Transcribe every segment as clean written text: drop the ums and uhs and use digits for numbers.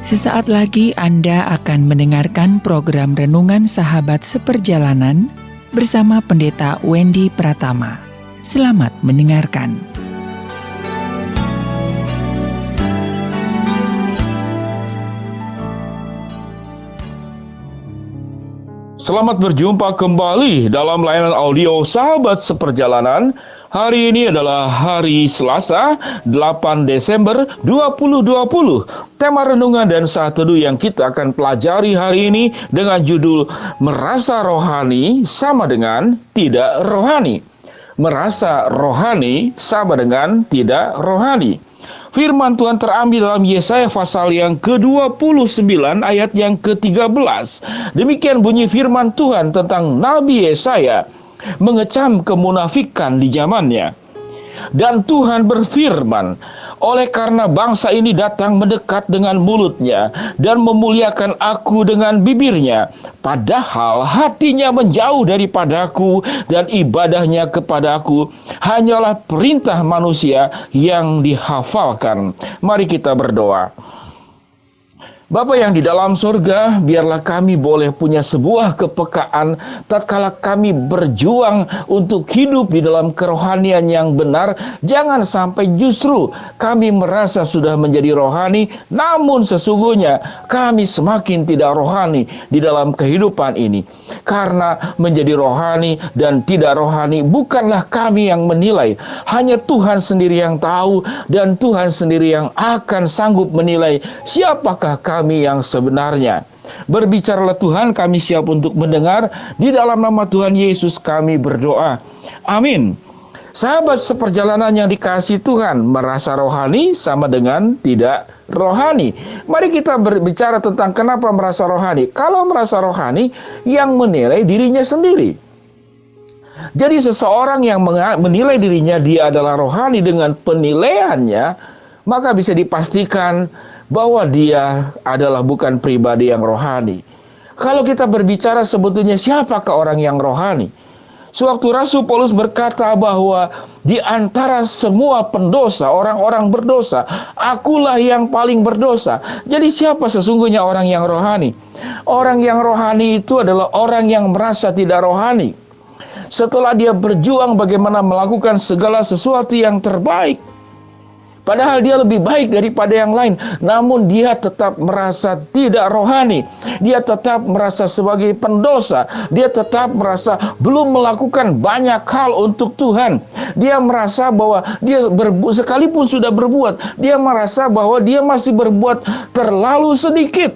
Sesaat lagi Anda akan mendengarkan program Renungan Sahabat Seperjalanan bersama Pendeta Wendy Pratama. Selamat mendengarkan. Selamat berjumpa kembali dalam layanan audio Sahabat Seperjalanan. Hari ini adalah hari Selasa, 8 Desember 2020. Tema renungan dan saat teduh yang kita akan pelajari hari ini dengan judul Merasa Rohani sama dengan Tidak Rohani. Merasa rohani sama dengan tidak rohani. Firman Tuhan terambil dalam Yesaya pasal yang ke-29 ayat yang ke-13. Demikian bunyi firman Tuhan tentang Nabi Yesaya mengecam kemunafikan di zamannya. Dan Tuhan berfirman, oleh karena bangsa ini datang mendekat dengan mulutnya dan memuliakan aku dengan bibirnya, padahal hatinya menjauh daripadaku dan ibadahnya kepadaku hanyalah perintah manusia yang dihafalkan. Mari kita berdoa. Bapa yang di dalam surga, biarlah kami boleh punya sebuah kepekaan tatkala kami berjuang untuk hidup di dalam kerohanian yang benar. Jangan sampai justru kami merasa sudah menjadi rohani, namun sesungguhnya kami semakin tidak rohani di dalam kehidupan ini. Karena menjadi rohani dan tidak rohani bukanlah kami yang menilai, hanya Tuhan sendiri yang tahu dan Tuhan sendiri yang akan sanggup menilai siapakah kami yang sebenarnya. Berbicaralah Tuhan, kami siap untuk mendengar. Di dalam nama Tuhan Yesus kami berdoa. Amin. Sahabat seperjalanan yang dikasihi Tuhan, merasa rohani sama dengan tidak rohani. Mari kita berbicara tentang kenapa merasa rohani. Kalau merasa rohani, yang menilai dirinya sendiri. Jadi seseorang yang menilai dirinya dia adalah rohani dengan penilaiannya, maka bisa dipastikan bahwa dia adalah bukan pribadi yang rohani. Kalau kita berbicara sebetulnya siapakah orang yang rohani? Sewaktu Rasul Paulus berkata bahwa di antara semua pendosa, orang-orang berdosa, akulah yang paling berdosa. Jadi siapa sesungguhnya orang yang rohani? Orang yang rohani itu adalah orang yang merasa tidak rohani. Setelah dia berjuang bagaimana melakukan segala sesuatu yang terbaik, padahal dia lebih baik daripada yang lain, namun dia tetap merasa tidak rohani. Dia tetap merasa sebagai pendosa. Dia tetap merasa belum melakukan banyak hal untuk Tuhan. Dia merasa bahwa dia sekalipun sudah berbuat, dia merasa bahwa dia masih berbuat terlalu sedikit.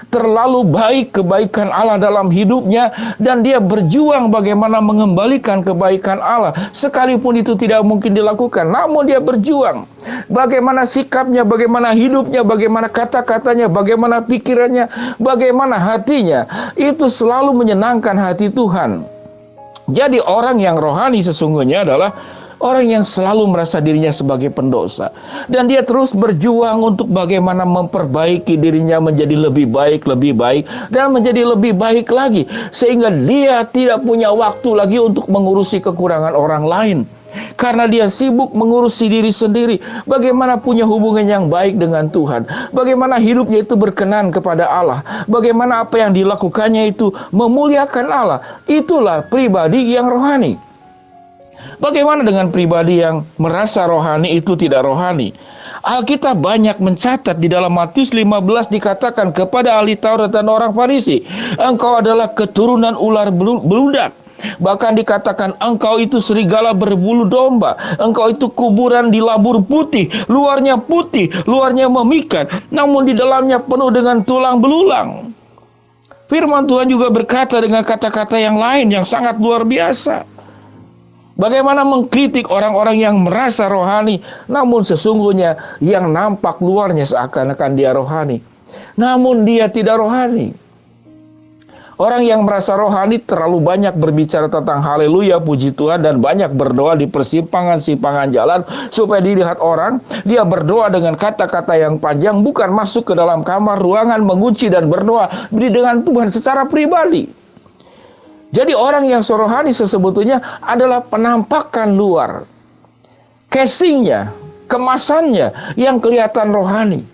Terlalu baik kebaikan Allah dalam hidupnya, dan dia berjuang bagaimana mengembalikan kebaikan Allah. Sekalipun itu tidak mungkin dilakukan, namun dia berjuang. Bagaimana sikapnya, bagaimana hidupnya, bagaimana kata-katanya, bagaimana pikirannya, bagaimana hatinya, itu selalu menyenangkan hati Tuhan. Jadi orang yang rohani sesungguhnya adalah orang yang selalu merasa dirinya sebagai pendosa. Dan dia terus berjuang untuk bagaimana memperbaiki dirinya menjadi lebih baik, dan menjadi lebih baik lagi. Sehingga dia tidak punya waktu lagi untuk mengurusi kekurangan orang lain. Karena dia sibuk mengurusi diri sendiri. Bagaimana punya hubungan yang baik dengan Tuhan. Bagaimana hidupnya itu berkenan kepada Allah. Bagaimana apa yang dilakukannya itu memuliakan Allah. Itulah pribadi yang rohani. Bagaimana dengan pribadi yang merasa rohani itu tidak rohani? Alkitab banyak mencatat di dalam Matius 15 dikatakan kepada ahli Taurat dan orang Farisi, engkau adalah keturunan ular beludak. Bahkan dikatakan engkau itu serigala berbulu domba. Engkau itu kuburan dilabur putih, luarnya memikat, namun di dalamnya penuh dengan tulang belulang. Firman Tuhan juga berkata dengan kata-kata yang lain yang sangat luar biasa. Bagaimana mengkritik orang-orang yang merasa rohani, namun sesungguhnya yang nampak luarnya seakan-akan dia rohani, namun dia tidak rohani. Orang yang merasa rohani terlalu banyak berbicara tentang haleluya, puji Tuhan, dan banyak berdoa di persimpangan-simpangan jalan supaya dilihat orang. Dia berdoa dengan kata-kata yang panjang, bukan masuk ke dalam kamar, ruangan, mengunci dan berdoa dengan Tuhan secara pribadi. Jadi orang yang rohani sesebetulnya adalah penampakan luar, casingnya, kemasannya yang kelihatan rohani.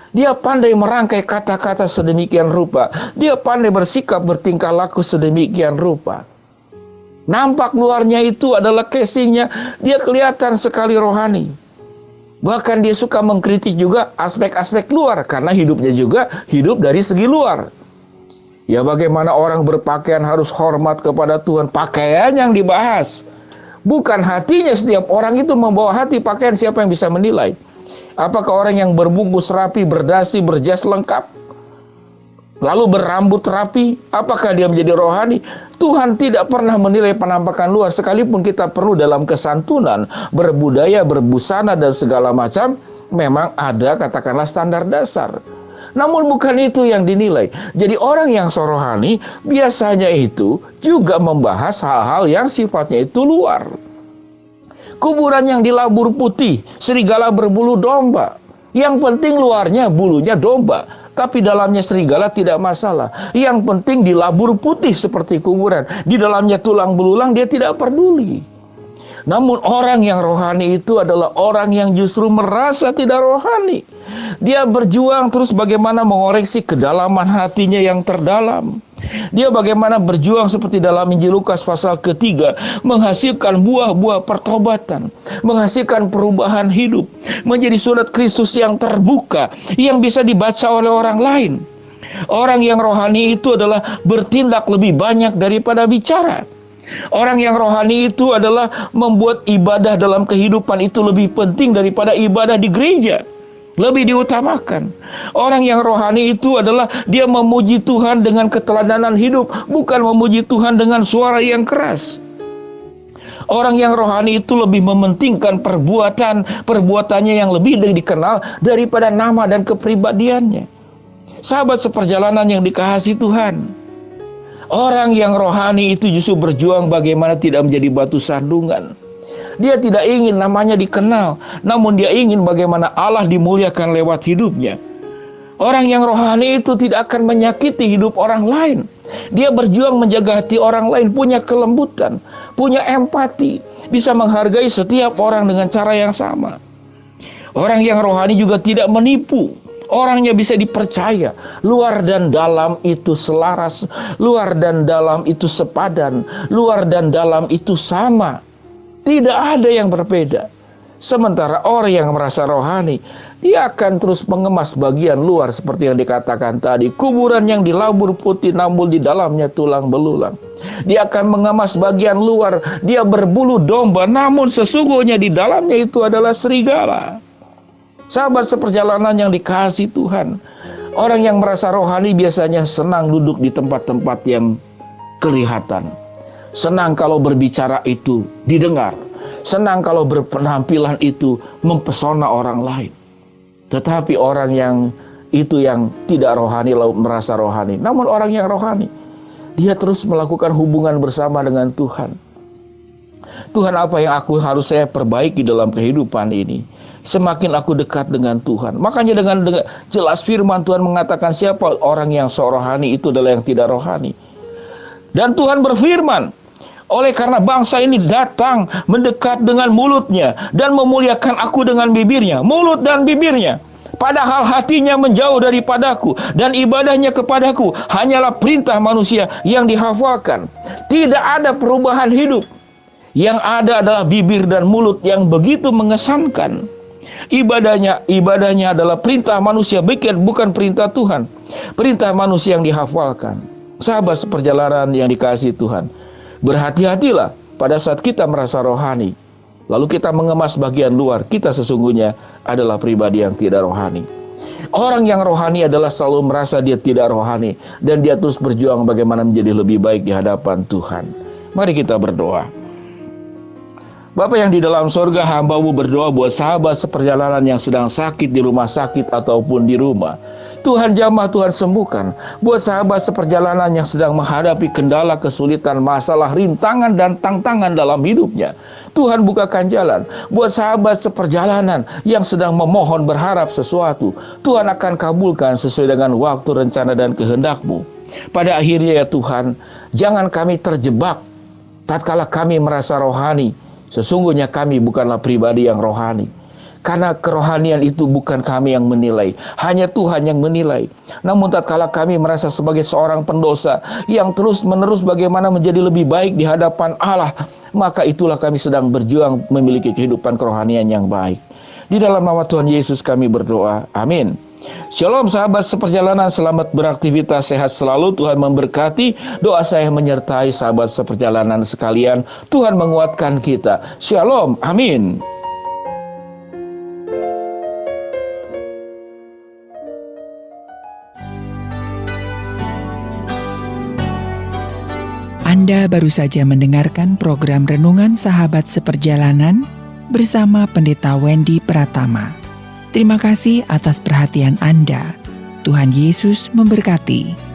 Dia pandai merangkai kata-kata sedemikian rupa. Dia pandai bersikap bertingkah laku sedemikian rupa. Nampak luarnya itu adalah casingnya, dia kelihatan sekali rohani. Bahkan dia suka mengkritik juga aspek-aspek luar, karena hidupnya juga hidup dari segi luar. Ya, bagaimana orang berpakaian harus hormat kepada Tuhan, pakaian yang dibahas. Bukan hatinya. Setiap orang itu membawa hati pakaian, siapa yang bisa menilai? Apakah orang yang berbungkus rapi, berdasi, berjas lengkap, lalu berambut rapi, apakah dia menjadi rohani? Tuhan tidak pernah menilai penampakan luar. Sekalipun kita perlu dalam kesantunan, berbudaya, berbusana, dan segala macam, memang ada katakanlah standar dasar. Namun bukan itu yang dinilai. Jadi orang yang rohani biasanya itu juga membahas hal-hal yang sifatnya itu luar. Kuburan yang dilabur putih, serigala berbulu domba. Yang penting luarnya bulunya domba, tapi dalamnya serigala tidak masalah. Yang penting dilabur putih seperti kuburan. Di dalamnya tulang belulang, dia tidak peduli. Namun orang yang rohani itu adalah orang yang justru merasa tidak rohani. Dia berjuang terus bagaimana mengoreksi kedalaman hatinya yang terdalam. Dia bagaimana berjuang seperti dalam Injil Lukas pasal ketiga, menghasilkan buah-buah pertobatan, menghasilkan perubahan hidup, menjadi surat Kristus yang terbuka, yang bisa dibaca oleh orang lain. Orang yang rohani itu adalah bertindak lebih banyak daripada bicara. Orang yang rohani itu adalah membuat ibadah dalam kehidupan itu lebih penting daripada ibadah di gereja. Lebih diutamakan. Orang yang rohani itu adalah dia memuji Tuhan dengan keteladanan hidup, bukan memuji Tuhan dengan suara yang keras. Orang yang rohani itu lebih mementingkan perbuatannya yang lebih dikenal daripada nama dan kepribadiannya. Sahabat seperjalanan yang dikasihi Tuhan, orang yang rohani itu justru berjuang bagaimana tidak menjadi batu sandungan. Dia tidak ingin namanya dikenal, namun dia ingin bagaimana Allah dimuliakan lewat hidupnya. Orang yang rohani itu tidak akan menyakiti hidup orang lain. Dia berjuang menjaga hati orang lain, punya kelembutan, punya empati, bisa menghargai setiap orang dengan cara yang sama. Orang yang rohani juga tidak menipu. Orangnya bisa dipercaya. Luar dan dalam itu selaras, luar dan dalam itu sepadan, luar dan dalam itu sama. Tidak ada yang berbeda. Sementara orang yang merasa rohani, dia akan terus mengemas bagian luar seperti yang dikatakan tadi. Kuburan yang dilabur putih namun di dalamnya tulang belulang. Dia akan mengemas bagian luar. Dia berbulu domba namun sesungguhnya di dalamnya itu adalah serigala. Sahabat seperjalanan yang dikasihi Tuhan, orang yang merasa rohani biasanya senang duduk di tempat-tempat yang kelihatan. Senang kalau berbicara itu didengar. Senang kalau berpenampilan itu mempesona orang lain. Tetapi orang yang tidak rohani lalu merasa rohani. Namun orang yang rohani, dia terus melakukan hubungan bersama dengan Tuhan. Tuhan, apa yang harus saya perbaiki dalam kehidupan ini? Semakin aku dekat dengan Tuhan. Makanya dengan jelas firman Tuhan mengatakan siapa orang yang rohani itu adalah yang tidak rohani. Dan Tuhan berfirman, oleh karena bangsa ini datang mendekat dengan mulutnya dan memuliakan aku dengan bibirnya. Mulut dan bibirnya. Padahal hatinya menjauh daripadaku dan ibadahnya kepadaku hanyalah perintah manusia yang dihafalkan. Tidak ada perubahan hidup. Yang ada adalah bibir dan mulut yang begitu mengesankan. Ibadahnya adalah perintah manusia, bukan perintah Tuhan. Perintah manusia yang dihafalkan. Sahabat seperjalanan yang dikasihi Tuhan, berhati-hatilah pada saat kita merasa rohani, lalu kita mengemas bagian luar, kita sesungguhnya adalah pribadi yang tidak rohani. Orang yang rohani adalah selalu merasa dia tidak rohani, dan dia terus berjuang bagaimana menjadi lebih baik di hadapan Tuhan. Mari kita berdoa. Bapa yang di dalam sorga, hamba-Mu berdoa buat sahabat seperjalanan yang sedang sakit di rumah sakit ataupun di rumah. Tuhan jamah, Tuhan sembuhkan. Buat sahabat seperjalanan yang sedang menghadapi kendala, kesulitan, masalah, rintangan, dan tantangan dalam hidupnya, Tuhan bukakan jalan. Buat sahabat seperjalanan yang sedang memohon berharap sesuatu, Tuhan akan kabulkan sesuai dengan waktu, rencana, dan kehendak-Mu. Pada akhirnya ya Tuhan, jangan kami terjebak tatkala kami merasa rohani. Sesungguhnya kami bukanlah pribadi yang rohani. Karena kerohanian itu bukan kami yang menilai, hanya Tuhan yang menilai. Namun tatkala kami merasa sebagai seorang pendosa yang terus-menerus bagaimana menjadi lebih baik di hadapan Allah, maka itulah kami sedang berjuang memiliki kehidupan kerohanian yang baik. Di dalam nama Tuhan Yesus kami berdoa. Amin. Shalom sahabat seperjalanan, selamat beraktivitas, sehat selalu, Tuhan memberkati. Doa saya menyertai sahabat seperjalanan sekalian, Tuhan menguatkan kita. Shalom, amin. Anda baru saja mendengarkan program Renungan Sahabat Seperjalanan bersama Pendeta Wendy Pratama. Terima kasih atas perhatian Anda. Tuhan Yesus memberkati.